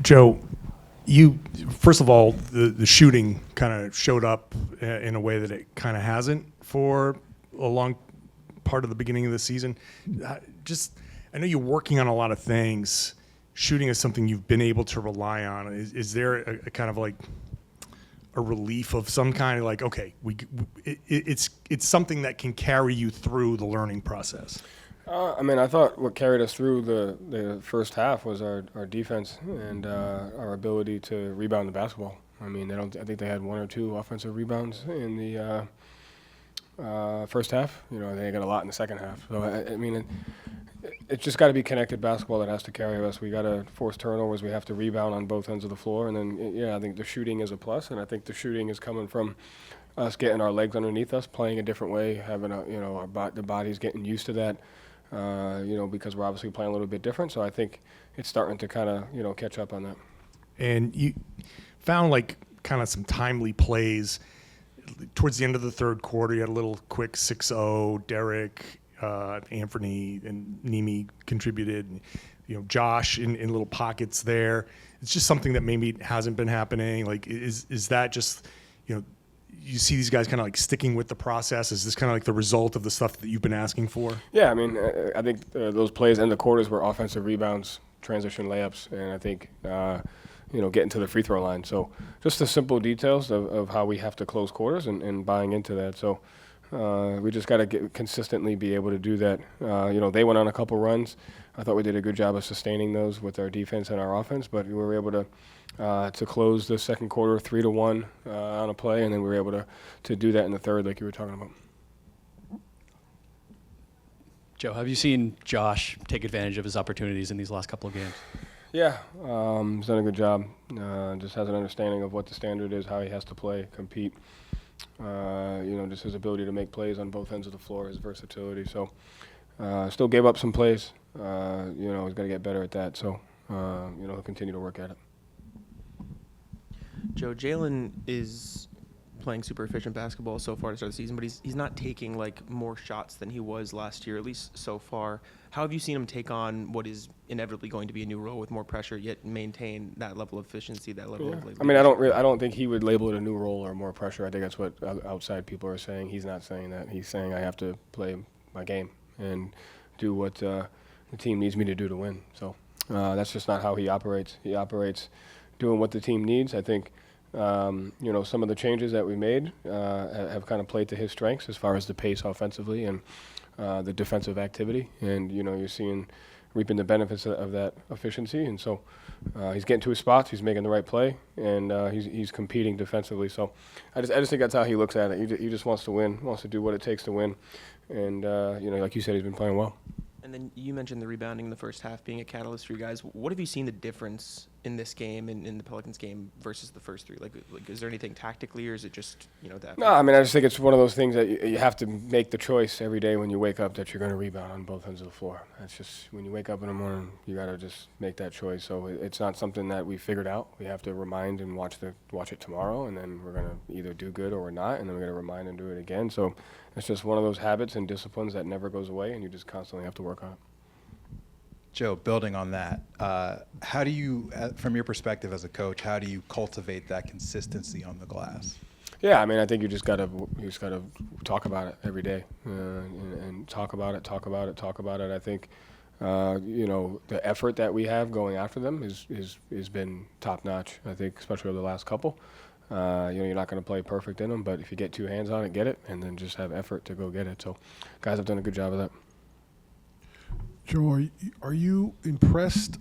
Joe, you first of all, the shooting kind of showed up in a way that it kind of hasn't for a long part of the beginning of the season. I know you're working on a lot of things. Shooting is something you've been able to rely on. Is there a kind of like a relief of some kind, like, okay, it's something that can carry you through the learning process? I thought what carried us through the first half was our defense and our ability to rebound the basketball. I think they had one or two offensive rebounds in the first half. They got a lot in the second half. So, it's just got to be connected basketball that has to carry us. We got to force turnovers. We have to rebound on both ends of the floor. And then, I think the shooting is a plus. And I think the shooting is coming from us getting our legs underneath us, playing a different way, having the body's getting used to that. Because we're obviously playing a little bit different. So I think it's starting to kind of, catch up on that. And you found kind of some timely plays towards the end of the third quarter. You had a little quick 6-0. Derek, Anthony, and Nimi contributed. Josh in little pockets there. It's just something that maybe hasn't been happening. Is that just, you see these guys kind of sticking with the process? Is this kind of the result of the stuff that you've been asking for? Yeah, I think those plays in the quarters were offensive rebounds, transition layups, and I think, getting to the free throw line. So just the simple details of how we have to close quarters and buying into that. So we just got to consistently be able to do that. They went on a couple runs. I thought we did a good job of sustaining those with our defense and our offense, but we were able to close the second quarter 3-1 on a play, and then we were able to do that in the third, like you were talking about. Joe, have you seen Josh take advantage of his opportunities in these last couple of games? Yeah, he's done a good job. Just has an understanding of what the standard is, how he has to play, compete. Just his ability to make plays on both ends of the floor, his versatility. So still gave up some plays. He's got to get better at that. So, he'll continue to work at it. Joe, Jaylen is playing super efficient basketball so far to start the season, but he's not taking more shots than he was last year, at least so far. How have you seen him take on what is inevitably going to be a new role with more pressure, yet maintain that level of efficiency, that level of leadership? I don't think he would label it a new role or more pressure. I think that's what outside people are saying. He's not saying that. He's saying I have to play my game and do what the team needs me to do to win. So that's just not how he operates. He operates doing what the team needs. I think some of the changes that we made have kind of played to his strengths as far as the pace offensively and the defensive activity. And, you're reaping the benefits of that efficiency. And so he's getting to his spots. He's making the right play. And he's competing defensively. So I just think that's how he looks at it. He just wants to win, wants to do what it takes to win. And, like you said, he's been playing well. And then you mentioned the rebounding in the first half being a catalyst for you guys. What have you seen the difference in this game and in the Pelicans game versus the first three? Is there anything tactically, or is it just that? No, I just think it's one of those things that you have to make the choice every day when you wake up that you're going to rebound on both ends of the floor. That's just when you wake up in the morning, you got to just make that choice. So it's not something that we figured out. We have to remind and watch it tomorrow, and then we're going to either do good or we're not, and then we're going to remind and do it again. So it's just one of those habits and disciplines that never goes away, and you just constantly have to work on it. Joe, building on that, how do you, from your perspective as a coach, how do you cultivate that consistency on the glass? Yeah, I think you just gotta talk about it every day, and talk about it. I think, the effort that we have going after them has been top notch. I think, especially over the last couple. You're not going to play perfect in them, but if you get two hands on it, get it, and then just have effort to go get it. So, guys have done a good job of that. Joe, are you impressed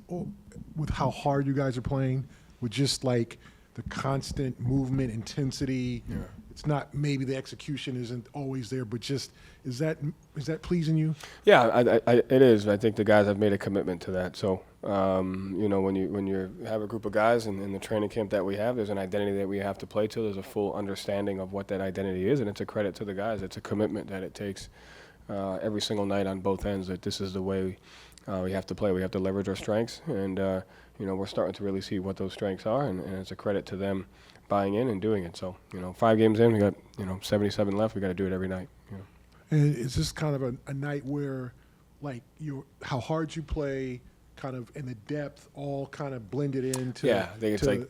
with how hard you guys are playing, with just the constant movement, intensity? Yeah. It's not, maybe the execution isn't always there, but just is that pleasing you? Yeah, it is. I think the guys have made a commitment to that. So, when you have a group of guys in the training camp that we have, there's an identity that we have to play to. There's a full understanding of what that identity is, and it's a credit to the guys. It's a commitment that it takes. Every single night on both ends, that this is the way we have to play. We have to leverage our strengths, and we're starting to really see what those strengths are, and it's a credit to them buying in and doing it. So 5 games in, we got 77 left. We got to do it every night. And is this kind of a night where, how hard you play, kind of and the depth all kind of blended into. Yeah, I think it's like,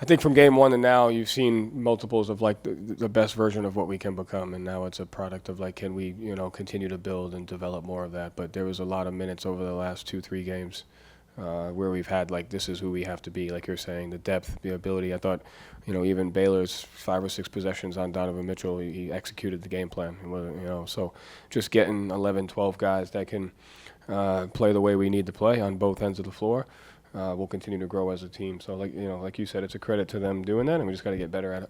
I think from game one to now, you've seen multiples of like the best version of what we can become, and now it's a product of like, can we, continue to build and develop more of that? But there was a lot of minutes over the last 2-3 games where we've had like, this is who we have to be, like you're saying, the depth, the ability. I thought, even Baylor's 5 or 6 possessions on Donovan Mitchell, he executed the game plan. It wasn't, so just getting 11, 12 guys that can play the way we need to play on both ends of the floor. We'll continue to grow as a team. So, like you said, it's a credit to them doing that, and we just got to get better at it.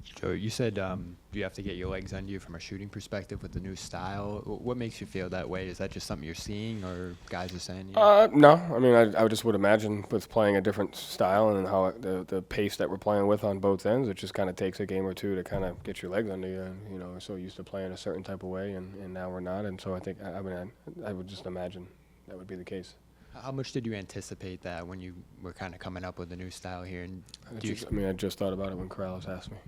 Joe, you said you have to get your legs under you from a shooting perspective with the new style. What makes you feel that way? Is that just something you're seeing, or guys are saying? No. I mean, I just would imagine with playing a different style and how the pace that we're playing with on both ends, it just kind of takes a game or two to kind of get your legs under you. We're so used to playing a certain type of way, and now we're not. And so I think, I would just imagine that would be the case. How much did you anticipate that when you were kind of coming up with the new style here? And I just thought about it when Corrales asked me.